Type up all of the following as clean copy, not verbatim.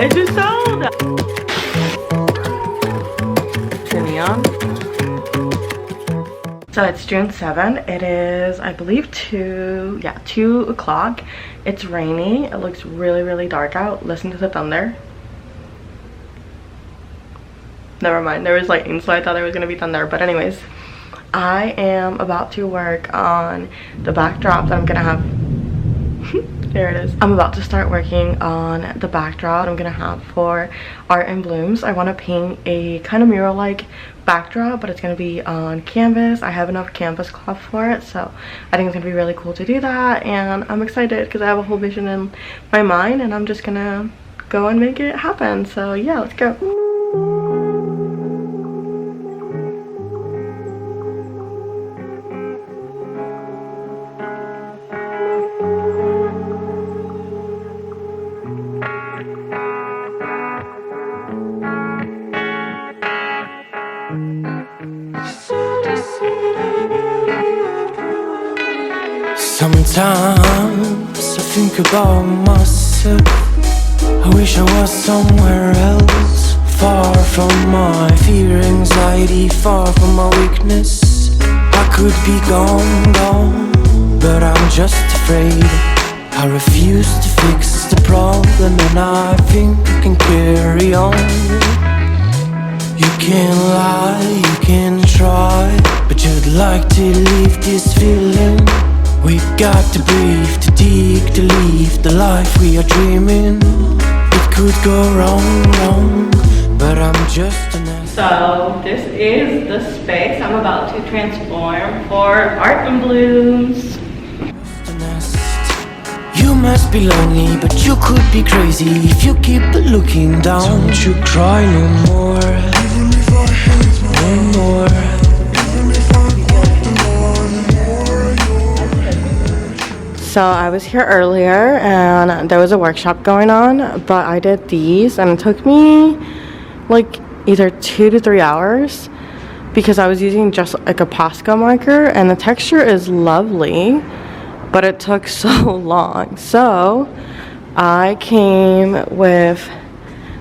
It just sold. Neon. So it's June 7th. It is, I believe, 2 o'clock. It's rainy. It looks really dark out. Listen to the thunder. Never mind, there was lightning, so I thought there was gonna be thunder. But anyways, I am about to work on the backdrop that I'm gonna have. There it is. I'm about to start working on the backdrop I'm gonna have for Art in Blooms. I want to paint a kind of mural-like backdrop, but it's gonna be on canvas. I have enough canvas cloth for it, so I think it's gonna be really cool to do that, and I'm excited because I have a whole vision in my mind, and I'm just gonna go and make it happen. So yeah, let's go. Sometimes I think about myself. I wish I was somewhere else, far from my fear, anxiety, far from my weakness. I could be gone, but I'm just afraid. I refuse to fix the problem, and I think I can carry on. You can lie, you can try, but you'd like to leave this feeling. We got to breathe, to dig, to leave the life we are dreaming. It could go wrong, but I'm just an ass. So this is the space I'm about to transform for Art in Blooms. You must be lonely, but you could be crazy if you keep looking down. Don't you cry no more, no more. So I was here earlier and there was a workshop going on, but I did these and it took me like either 2 to 3 hours because I was using just like a Posca marker, and the texture is lovely, but it took so long. So I came with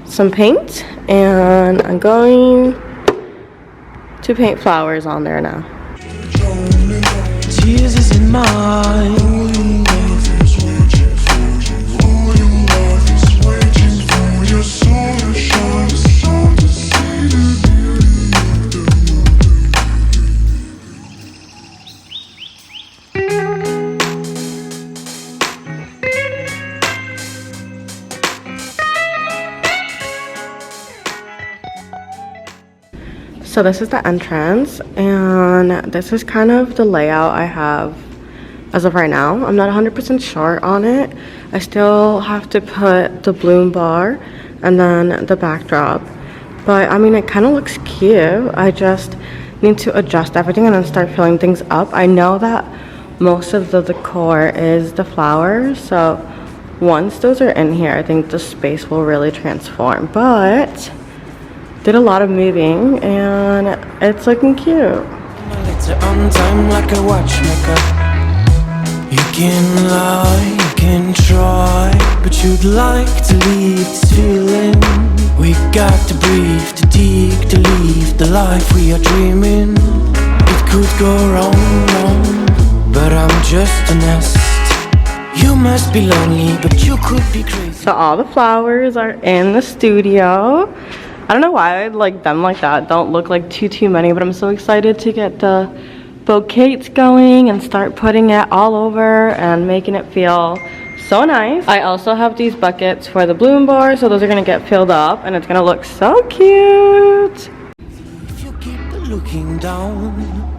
some paint and I'm going to paint flowers on there now. Tears is in mine. So this is the entrance, and this is kind of the layout I have as of right now. I'm not 100% sure on it. I still have to put the bloom bar and then the backdrop, but I mean, it kind of looks cute. I just need to adjust everything and then start filling things up. I know that most of the decor is the flowers, so once those are in here, I think the space will really transform. But did a lot of moving and it's looking cute. On time like a watchmaker. You can lie, you can try, but you'd like to leave this feeling. We got to breathe, to dig, to leave the life we are dreaming. It could go wrong, but I'm just a nest. You must be lonely, but you could be crazy. So all the flowers are in the studio. I don't know why I like them like that. Don't look like too many, but I'm so excited to get the bouquets going and start putting it all over and making it feel so nice. I also have these buckets for the bloom bar, so those are gonna get filled up and it's gonna look so cute. If you keep looking down,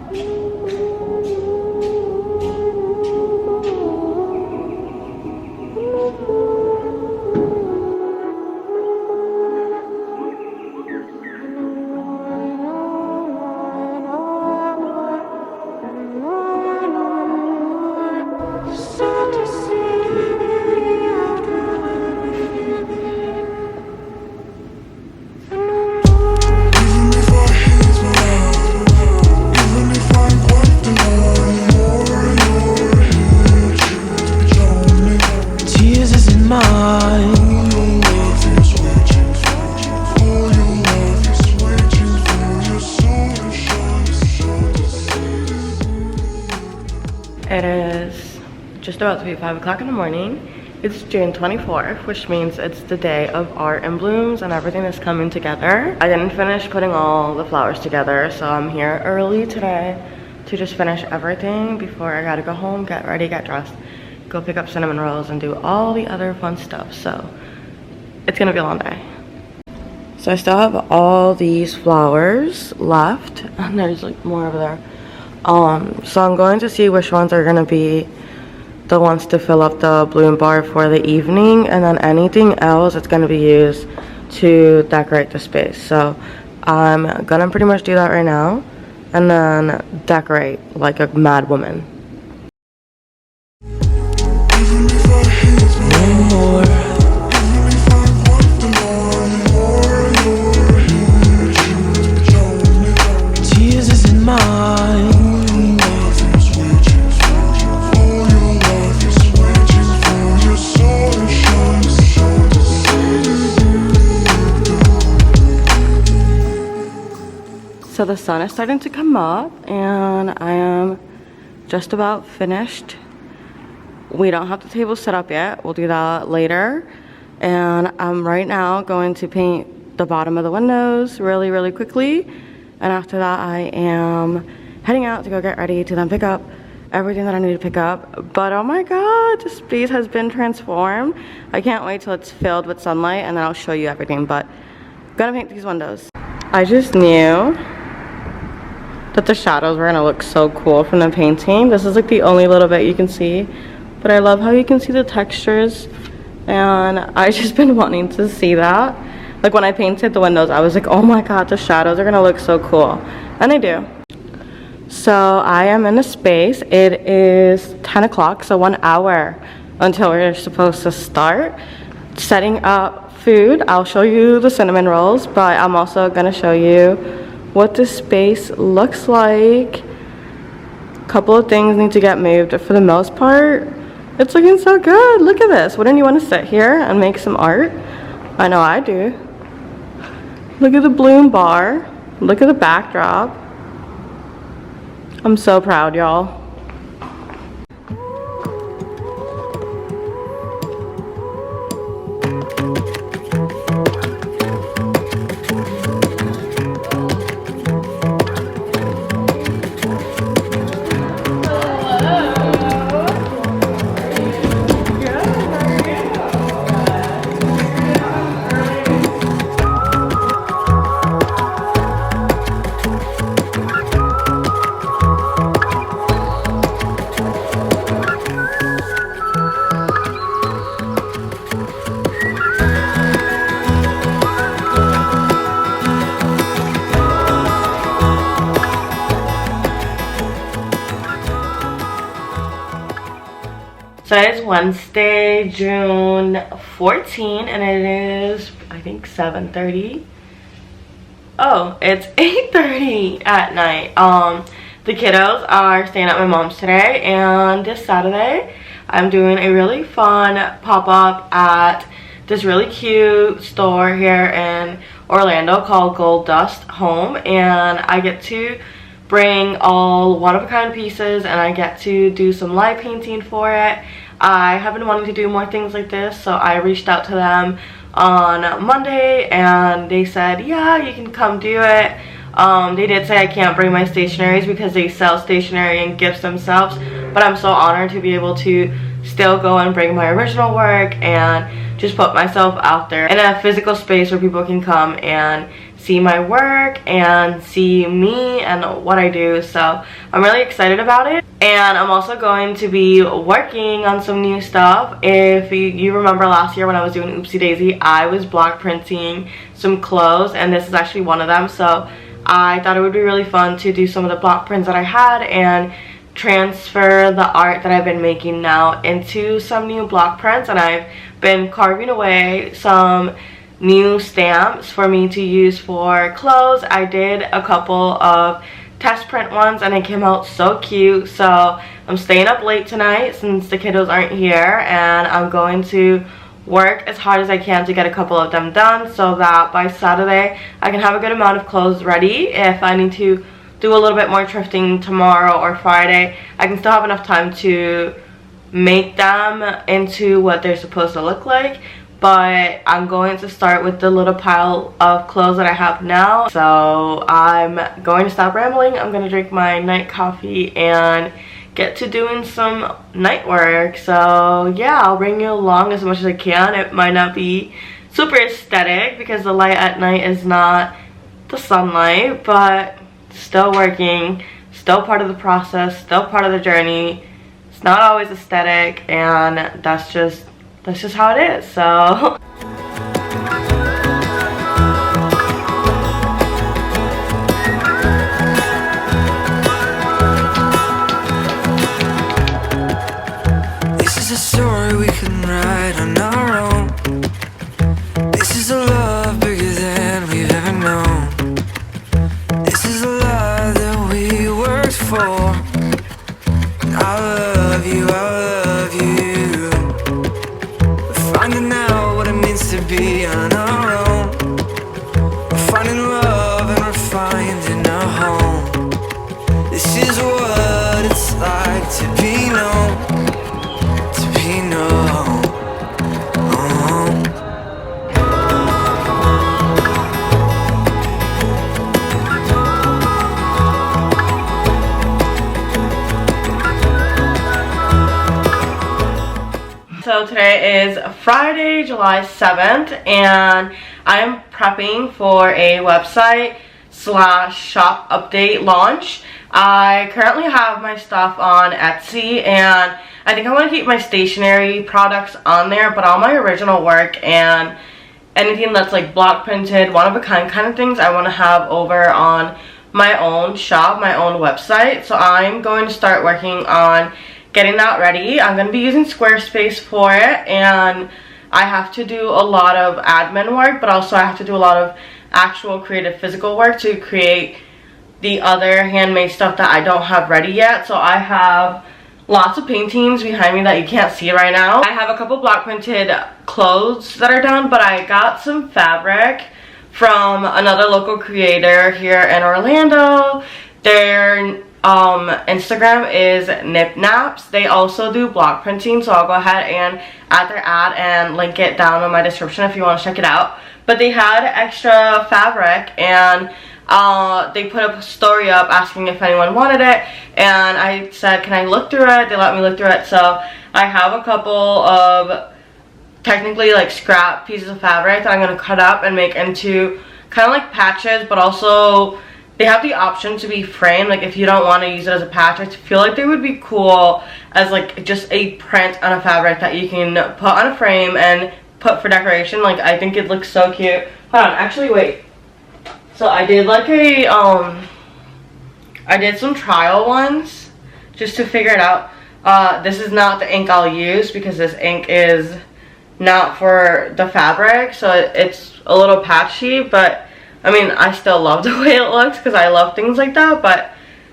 It is just about to be 5 o'clock in the morning. It's June 24th, which means it's the day of art and blooms and everything is coming together. I didn't finish putting all the flowers together, so I'm here early today to just finish everything before I gotta go home, get ready, get dressed, go pick up cinnamon rolls and do all the other fun stuff. So it's gonna be a long day. So I still have all these flowers left and there's like more over there. So I'm going to see which ones are gonna be the ones to fill up the bloom bar for the evening, and then anything else it's going to be used to decorate the space. So I'm gonna pretty much do that right now and then decorate like a mad woman. Jesus in mine. So the sun is starting to come up and I am just about finished. We don't have the table set up yet. We'll do that later. And I'm right now going to paint the bottom of the windows really quickly. And after that, I am heading out to go get ready to then pick up everything that I need to pick up. But oh my God, the space has been transformed. I can't wait till it's filled with sunlight and then I'll show you everything. But I'm gonna paint these windows. I just knew that the shadows were gonna look so cool from the painting. This is like the only little bit you can see, but I love how you can see the textures, and I just been wanting to see that. Like when I painted the windows, I was like, oh my God, the shadows are gonna look so cool, and they do. So I am in the space. It is 10 o'clock, so 1 hour until we're supposed to start setting up food. I'll show you the cinnamon rolls, but I'm also gonna show you what this space looks like. A couple of things need to get moved. For the most part, it's looking so good. Look at this. Wouldn't you want to sit here and make some art? I know I do. Look at the bloom bar. Look at the backdrop. I'm so proud, y'all. So it is Wednesday, June 14, and it is, I think, 7:30. Oh, it's 8:30 at night. The kiddos are staying at my mom's today, and this Saturday, I'm doing a really fun pop-up at this really cute store here in Orlando called Gold Dust Home, and I get to bring all one-of-a-kind pieces and I get to do some live painting for it. I have been wanting to do more things like this, so I reached out to them on Monday and they said, yeah, you can come do it. They did say I can't bring my stationaries because they sell stationery and gifts themselves, but I'm so honored to be able to still go and bring my original work and just put myself out there in a physical space where people can come and see my work and see me and what I do. So I'm really excited about it, and I'm also going to be working on some new stuff. If you remember last year when I was doing Oopsie Daisy, I was block printing some clothes, and this is actually one of them. So I thought it would be really fun to do some of the block prints that I had and transfer the art that I've been making now into some new block prints. And I've been carving away some new stamps for me to use for clothes. I did a couple of test print ones and it came out so cute. So I'm staying up late tonight since the kiddos aren't here, and I'm going to work as hard as I can to get a couple of them done so that by Saturday I can have a good amount of clothes ready if I need to do a little bit more thrifting tomorrow or Friday, I can still have enough time to make them into what they're supposed to look like. But I'm going to start with the little pile of clothes that I have now. So I'm going to stop rambling. I'm going to drink my night coffee and get to doing some night work. So yeah, I'll bring you along as much as I can. It might not be super aesthetic because the light at night is not the sunlight, but still working, still part of the process, still part of the journey. It's not always aesthetic, and that's just how it is. So this is a story we can write on our own. This is a love bigger than we've ever known. This is a love that we worked for. I love you, I love you. We're finding out what it means to be on our own. We're finding love and we're finding a home. This is what it's like to be known, to be known. So today is Friday, July 7th, and I'm prepping for a website / shop update launch. I currently have my stuff on Etsy, and I think I want to keep my stationery products on there, but all my original work and anything that's like block printed, one of a kind of things, I want to have over on my own shop, my own website. So I'm going to start working on getting that ready. I'm going to be using Squarespace for it, and I have to do a lot of admin work, but also I have to do a lot of actual creative physical work to create the other handmade stuff that I don't have ready yet. So I have lots of paintings behind me that you can't see right now. I have a couple block printed clothes that are done, but I got some fabric from another local creator here in Orlando. Their Instagram is Nip Naps. They also do block printing, so I'll go ahead and add their ad and link it down in my description if you want to check it out. But they had extra fabric, and they put a story up asking if anyone wanted it, and I said, can I look through it? They let me look through it. So I have a couple of technically like scrap pieces of fabric that I'm going to cut up and make into kind of like patches, but also they have the option to be framed. Like if you don't want to use it as a patch, I feel like they would be cool as like just a print on a fabric that you can put on a frame and put for decoration. Like I think it looks so cute. Hold on, actually wait. So I did like a I did some trial ones just to figure it out. This is not the ink I'll use because this ink is not for the fabric, so it's a little patchy, but I mean, I still love the way it looks because I love things like that. But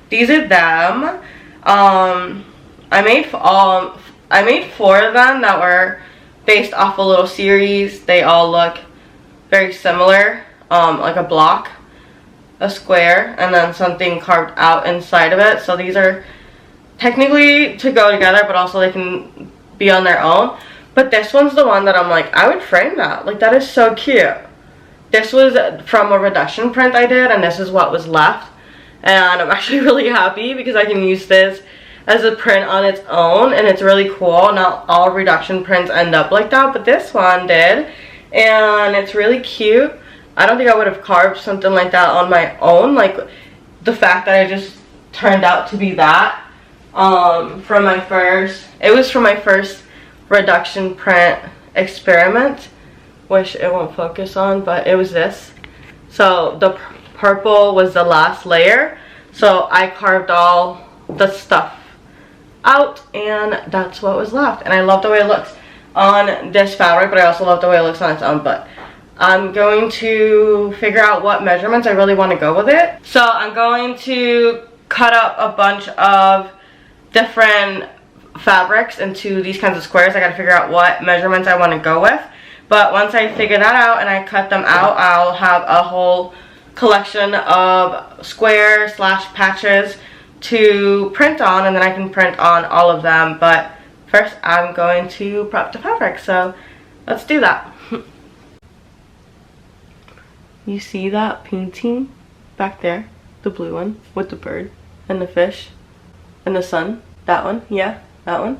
these are them. I made 4 of them that were based off a little series. They all look very similar, like a block, a square, and then something carved out inside of it. So these are technically to go together, but also they can be on their own. But this one's the one that I'm like, I would frame that. Like, that is so cute. This was from a reduction print I did, and this is what was left. And I'm actually really happy because I can use this as a print on its own, and it's really cool. Not all reduction prints end up like that, but this one did, and it's really cute. I don't think I would have carved something like that on my own. Like, the fact that it just turned out to be that from my first, it was from my first reduction print experiment, which it won't focus on, but it was this. So the purple was the last layer, so I carved all the stuff out, and that's what was left. And I love the way it looks on this fabric, but I also love the way it looks on its own. But I'm going to figure out what measurements I really want to go with it. So I'm going to cut up a bunch of different fabrics into these kinds of squares. I gotta figure out what measurements I want to go with. But once I figure that out and I cut them out, I'll have a whole collection of square slash patches to print on, and then I can print on all of them. But first I'm going to prep the fabric, so let's do that. You see that painting back there? The blue one with the bird and the fish and the sun? That one? Yeah, that one.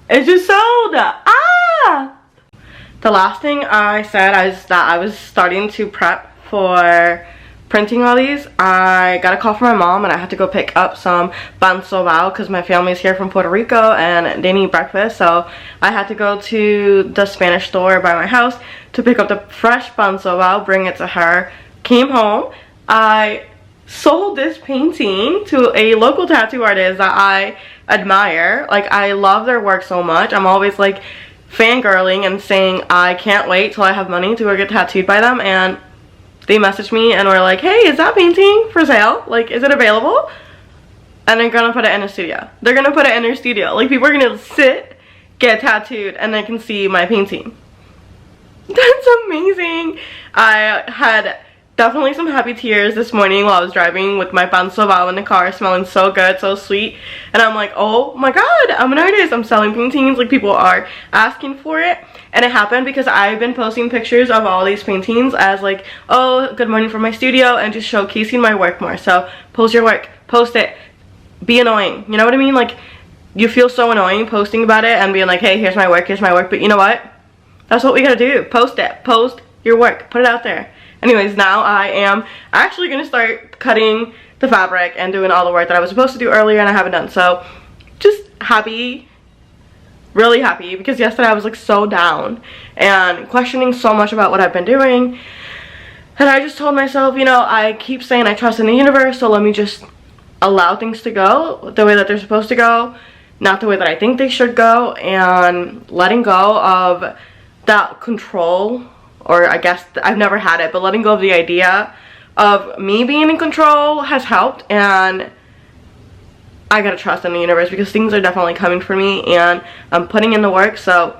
It's just sold! Ah! The last thing I said is that I was starting to prep for printing all these. I got a call from my mom and I had to go pick up some pan sobao because my family's here from Puerto Rico and they need breakfast. So I had to go to the Spanish store by my house to pick up the fresh pan sobao, bring it to her. Came home. I sold this painting to a local tattoo artist that I admire. Like, I love their work so much. I'm always like fangirling and saying I can't wait till I have money to go get tattooed by them, and they messaged me and were like, hey, is that painting for sale? Like, is it available? And they're gonna put it in a studio. They're gonna put it in their studio. Like, people are gonna sit, get tattooed, and they can see my painting. That's amazing. I had definitely some happy tears this morning while I was driving with my pan sobao in the car, smelling so good, so sweet. And I'm like, oh my god, I'm an artist. I'm selling paintings. Like, people are asking for it. And it happened because I've been posting pictures of all these paintings as like, oh, good morning from my studio, and just showcasing my work more. So post your work, post it, be annoying. You know what I mean? Like, you feel so annoying posting about it and being like, hey, here's my work, but you know what? That's what we gotta do. Post it. Post your work. Put it out there. Anyways, now I am actually going to start cutting the fabric and doing all the work that I was supposed to do earlier and I haven't done. So just happy, really happy, because yesterday I was like so down and questioning so much about what I've been doing. And I just told myself, you know, I keep saying I trust in the universe, so let me just allow things to go the way that they're supposed to go, not the way that I think they should go, and letting go of that control. Or I guess I've never had it, but letting go of the idea of me being in control has helped, and I gotta trust in the universe because things are definitely coming for me and I'm putting in the work, so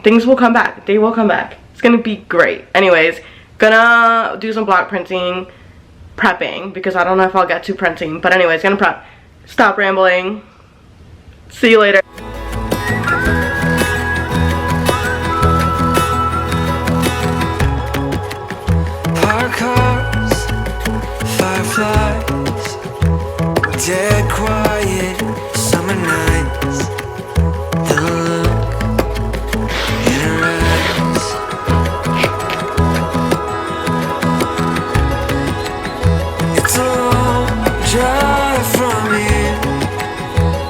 things will come back. They will come back. It's gonna be great. Anyways, gonna do some block printing, prepping, because I don't know if I'll get to printing, but anyways, gonna prep. Stop rambling. See you later. Dead quiet summer nights, the look in her eyes. It's a long drive from here.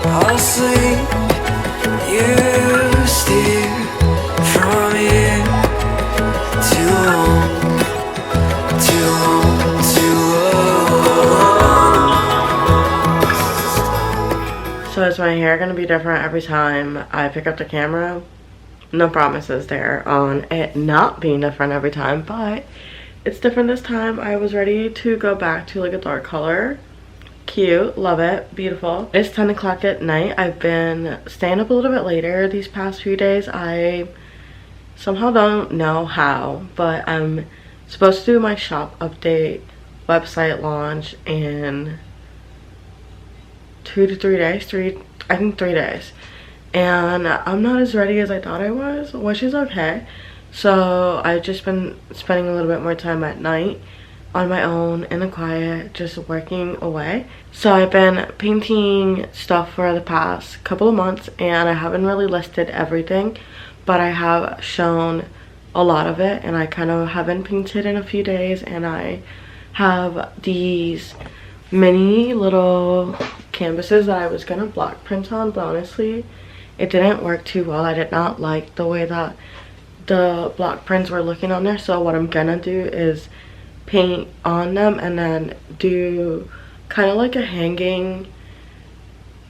I'll sleep, you steer from here to home, to home, to home. So is my hair gonna be different every time I pick up the camera? No promises there on it not being different every time, but it's different this time. I was ready to go back to like a dark color. Cute, love it, beautiful. It's 10 o'clock at night. I've been staying up a little bit later these past few days. I somehow don't know how, but I'm supposed to do my shop update website launch in 2 to 3 days. I think 3 days, and I'm not as ready as I thought I was, which is okay. So I've just been spending a little bit more time at night on my own in the quiet, just working away. So I've been painting stuff for the past couple of months, and I haven't really listed everything, but I have shown a lot of it, and I kind of haven't painted in a few days. And I have these mini little canvases that I was gonna block print on, but honestly it didn't work too well. I did not like the way that the block prints were looking on there. So what I'm gonna do is paint on them and then do kind of like a hanging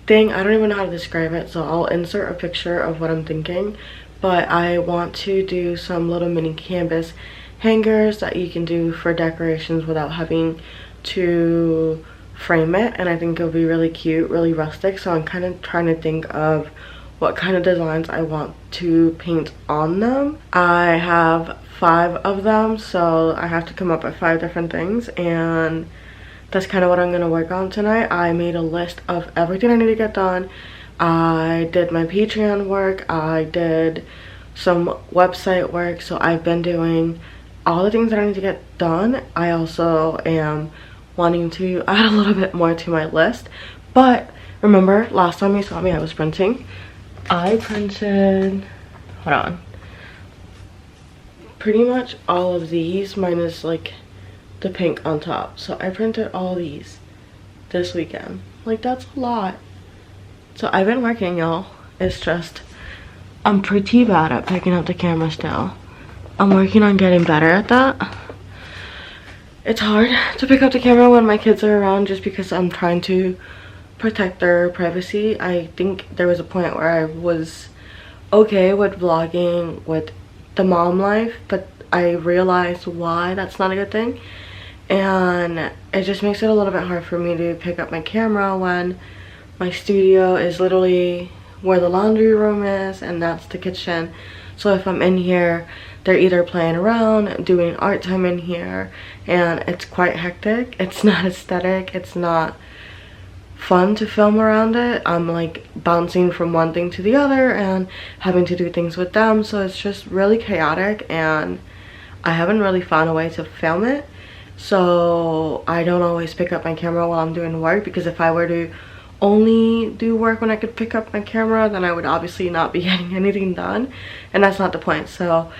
thing. I don't even know how to describe it, so I'll insert a picture of what I'm thinking. But I want to do some little mini canvas hangers that you can do for decorations without having to frame it, and I think it'll be really cute, really rustic. So I'm kind of trying to think of what kind of designs I want to paint on them. I have 5 of them, so I have to come up with 5 different things, and that's kind of what I'm gonna work on tonight. I made a list of everything I need to get done. I did my Patreon work, I did some website work, so I've been doing all the things that I need to get done. I also am wanting to add a little bit more to my list, but remember last time you saw me, I was printing. I printed, hold on, pretty much all of these minus like the pink on top. So I printed all these this weekend. Like, that's a lot. So I've been working, y'all. It's just I'm pretty bad at picking up the camera still. I'm working on getting better at that. It's hard to pick up the camera when my kids are around just because I'm trying to protect their privacy. I think there was a point where I was okay with vlogging with the mom life, but I realized why that's not a good thing, and it just makes it a little bit hard for me to pick up my camera when my studio is literally where the laundry room is, and that's the kitchen. So if I'm in here, they're either playing around, doing art time in here, and it's quite hectic. It's not aesthetic, it's not fun to film around it. I'm like bouncing from one thing to the other and having to do things with them, so it's just really chaotic, and I haven't really found a way to film it. So I don't always pick up my camera while I'm doing work, because if I were to only do work when I could pick up my camera, then I would obviously not be getting anything done, and that's not the point. So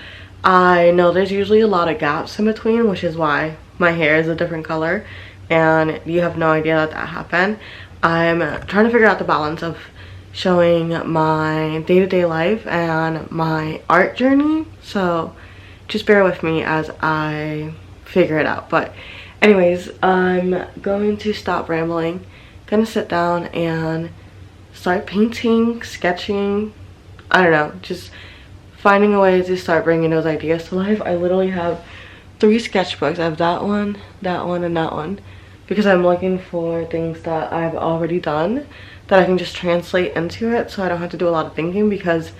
I know there's usually a lot of gaps in between, which is why my hair is a different color, and you have no idea that that happened. I'm trying to figure out the balance of showing my day-to-day life and my art journey, so just bear with me as I figure it out. But anyways, I'm going to stop rambling, gonna sit down and start painting, sketching, I don't know, just finding a way to start bringing those ideas to life. I literally have 3 sketchbooks. I have that one, and that one, because I'm looking for things that I've already done that I can just translate into it, so I don't have to do a lot of thinking, because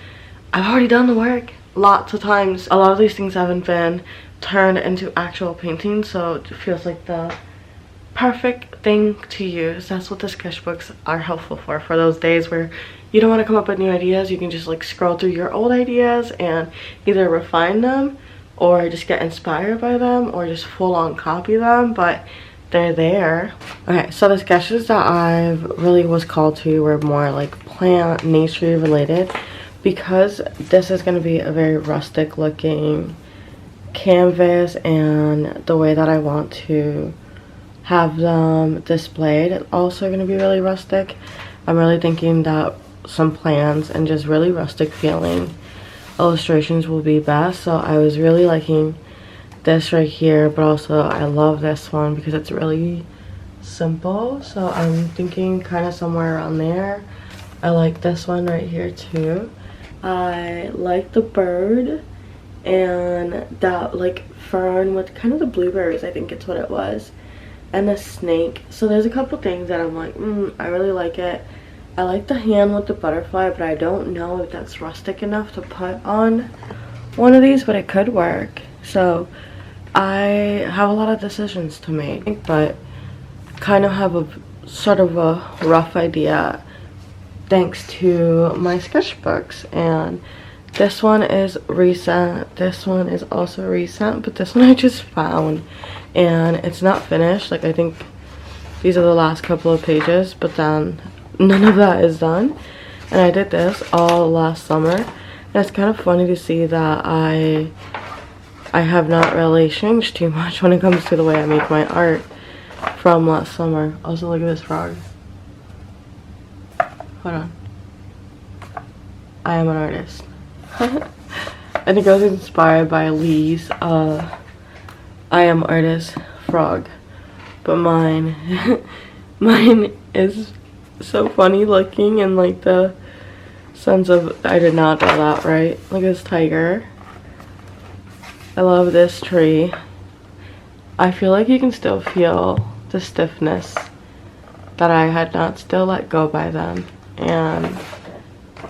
I've already done the work lots of times. A lot of these things haven't been turned into actual paintings, so it feels like the perfect thing to use. That's what the sketchbooks are helpful for those days where you don't want to come up with new ideas. You can just like scroll through your old ideas and either refine them or just get inspired by them or just full-on copy them, but they're there. Okay, so the sketches that I really was called to were more like plant, nature related, because this is going to be a very rustic looking canvas, and the way that I want to have them displayed is also going to be really rustic. I'm really thinking that some plants and just really rustic feeling illustrations will be best. So I was really liking this right here, but also I love this one because it's really simple, so I'm thinking kind of somewhere around there. I like this one right here too. I like the bird and that like fern with kind of the blueberries, I think it's what it was, and the snake. So there's a couple things that I'm like, I really like it. I like the hand with the butterfly, but I don't know if that's rustic enough to put on one of these, but it could work. So I have a lot of decisions to make, but kind of have a sort of a rough idea thanks to my sketchbooks. And this one is recent, this one is also recent, but this one I just found and it's not finished. Like, I think these are the last couple of pages, but then none of that is done. And I did this all last summer, and it's kind of funny to see that I have not really changed too much when it comes to the way I make my art from last summer. Also, look at this frog. Hold on. I am an artist. I think I was inspired by Lee's I am artist frog. But mine is so funny looking, and like the sense of I did not draw that right. Look at this tiger. I love this tree. I feel like you can still feel the stiffness that I had not still let go by then. And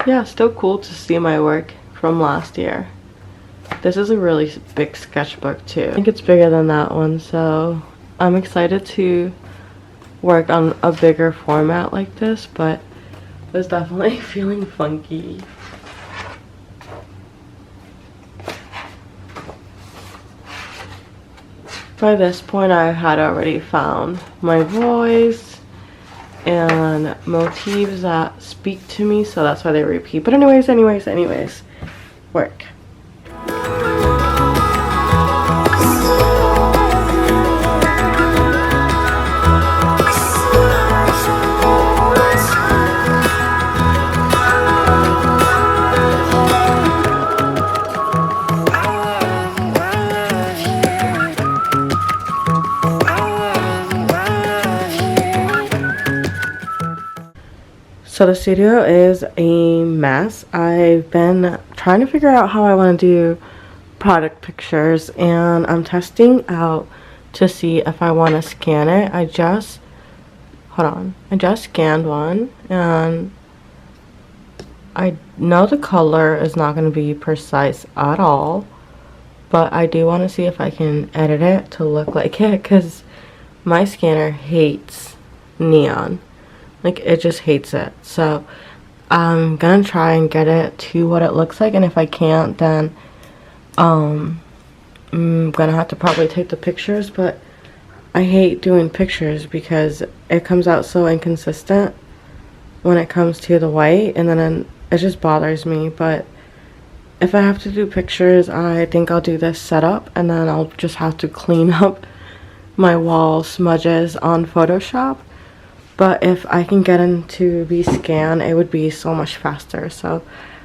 yeah, still cool to see my work from last year. This is a really big sketchbook too. I think it's bigger than that one, so I'm excited to work on a bigger format like this, but it's definitely feeling funky. By this point, I had already found my voice and motifs that speak to me, so that's why they repeat. But anyways, work. So the studio is a mess. I've been trying to figure out how I want to do product pictures, and I'm testing out to see if I want to scan it. I just scanned one, and I know the color is not going to be precise at all, but I do want to see if I can edit it to look like it, because my scanner hates neon. Like, it just hates it. So I'm gonna try and get it to what it looks like, and if I can't, then I'm gonna have to probably take the pictures. But I hate doing pictures because it comes out so inconsistent when it comes to the white, and then it just bothers me. But if I have to do pictures, I think I'll do this setup, and then I'll just have to clean up my wall smudges on Photoshop. But if I can get into VScan, it would be so much faster. So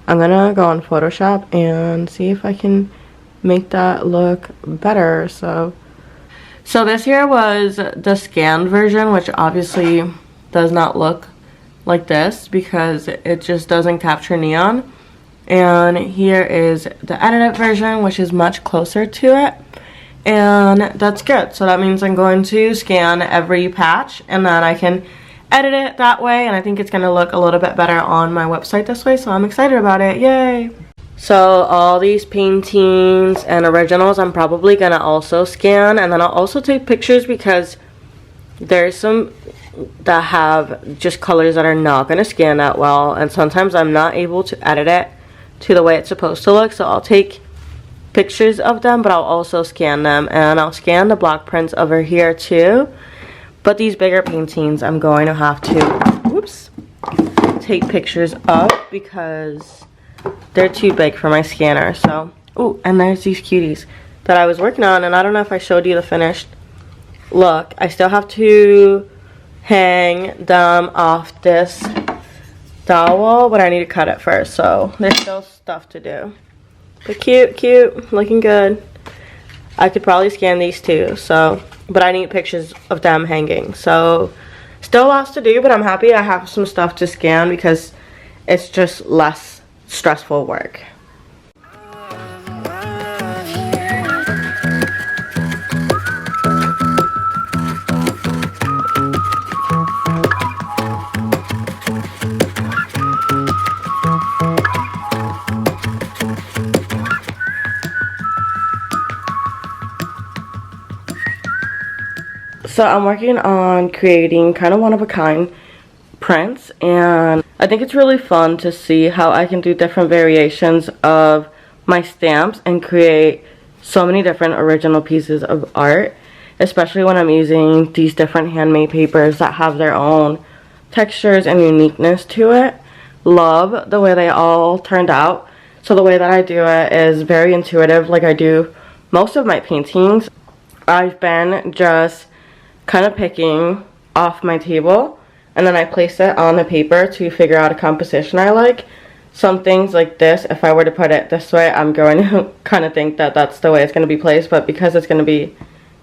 I'm gonna go on Photoshop and see if I can make that look better. So this here was the scanned version, which obviously does not look like this because it just doesn't capture neon. And here is the edited version, which is much closer to it. And that's good. So that means I'm going to scan every patch, and then I can edit it that way, and I think it's gonna look a little bit better on my website this way, so I'm excited about it. Yay! So all these paintings and originals I'm probably gonna also scan, and then I'll also take pictures because there's some that have just colors that are not gonna scan that well, and sometimes I'm not able to edit it to the way it's supposed to look, so I'll take pictures of them, but I'll also scan them, and I'll scan the block prints over here too. But these bigger paintings I'm going to have to, take pictures of because they're too big for my scanner. So, oh, and there's these cuties that I was working on, and I don't know if I showed you the finished look. I still have to hang them off this dowel, but I need to cut it first, so there's still stuff to do. But cute, looking good. I could probably scan these too, so, but I need pictures of them hanging. So still lots to do, but I'm happy I have some stuff to scan because it's just less stressful work. So I'm working on creating kind of one-of-a-kind prints, and I think it's really fun to see how I can do different variations of my stamps and create so many different original pieces of art, especially when I'm using these different handmade papers that have their own textures and uniqueness to it. Love the way they all turned out. So the way that I do it is very intuitive, like I do most of my paintings. I've been just kind of picking off my table, and then I place it on the paper to figure out a composition I like. Some things like this, if I were to put it this way, I'm going to kind of think that that's the way it's going to be placed, but because it's going to be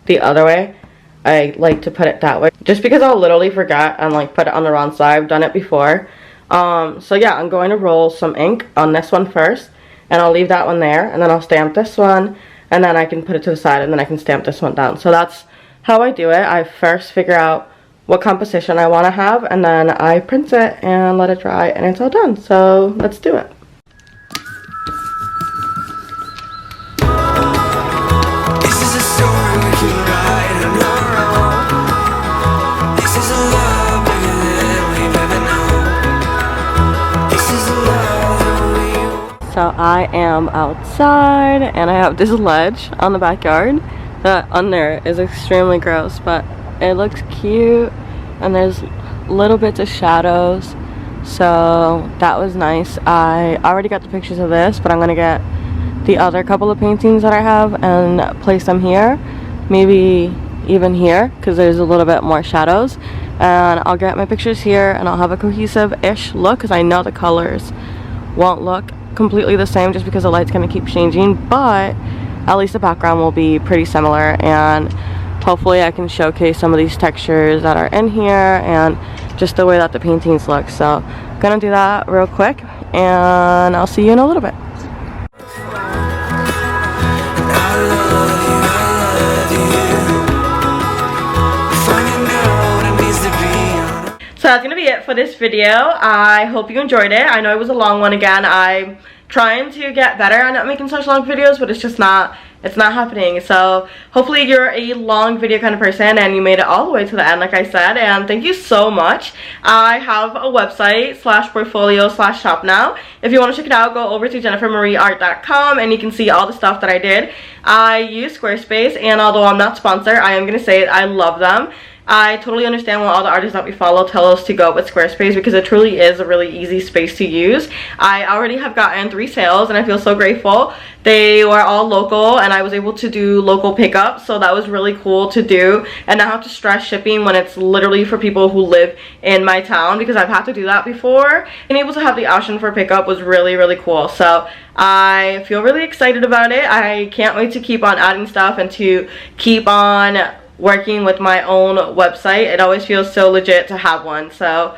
the other way, I like to put it that way. Just because I'll literally forget and like put it on the wrong side. I've done it before. So yeah, I'm going to roll some ink on this one first, and I'll leave that one there, and then I'll stamp this one, and then I can put it to the side, and then I can stamp this one down. So that's how I do it. I first figure out what composition I want to have, and then I print it and let it dry, and it's all done. So let's do it. This is a story we can write on our own. This is a love bigger than we've ever known. This is a love that we. So I am outside, and I have this ledge on the backyard that under is extremely gross, but it looks cute, and there's little bits of shadows, so that was nice. I already got the pictures of this, but I'm gonna get the other couple of paintings that I have and place them here, maybe even here, because there's a little bit more shadows, and I'll get my pictures here, and I'll have a cohesive-ish look, because I know the colors won't look completely the same just because the light's gonna keep changing, but at least the background will be pretty similar, and hopefully I can showcase some of these textures that are in here and just the way that the paintings look. So I'm gonna do that real quick, and I'll see you in a little bit. So that's gonna be it for this video. I hope you enjoyed it. I know it was a long one again. I'm trying to get better at not making such long videos, but it's not happening. So hopefully you're a long video kind of person and you made it all the way to the end, like I said, and thank you so much. I have a website /portfolio/shop now. If you want to check it out, go over to jennifermarieart.com and you can see all the stuff that I did. I use Squarespace, and although I'm not sponsored, I am gonna say it, I love them. I totally understand why all the artists that we follow tell us to go with Squarespace, because it truly is a really easy space to use. I already have gotten 3 sales and I feel so grateful. They were all local, and I was able to do local pickup, so that was really cool to do and not have to stress shipping when it's literally for people who live in my town, because I've had to do that before. Being able to have the option for pickup was really, really cool. So I feel really excited about it. I can't wait to keep on adding stuff and to keep on working with my own website. It always feels so legit to have one, so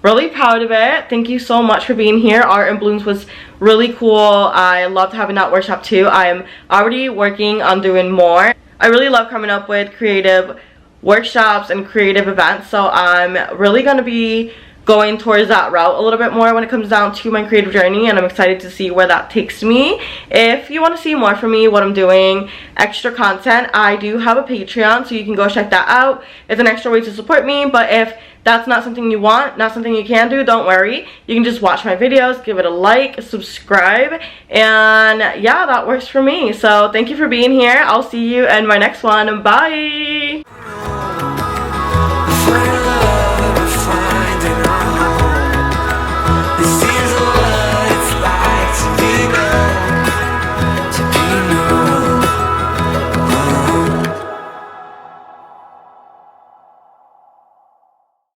really proud of it. Thank you so much for being here. Art and Blooms was really cool. I loved having that workshop too. I'm already working on doing more. I really love coming up with creative workshops and creative events, so I'm really going to be going towards that route a little bit more when it comes down to my creative journey, and I'm excited to see where that takes me. If you want to see more from me, what I'm doing, extra content, I do have a Patreon, so you can go check that out. It's an extra way to support me, but if that's not something you want, not something you can do, don't worry. You can just watch my videos, give it a like, subscribe, and yeah, that works for me. So thank you for being here. I'll see you in my next one. Bye!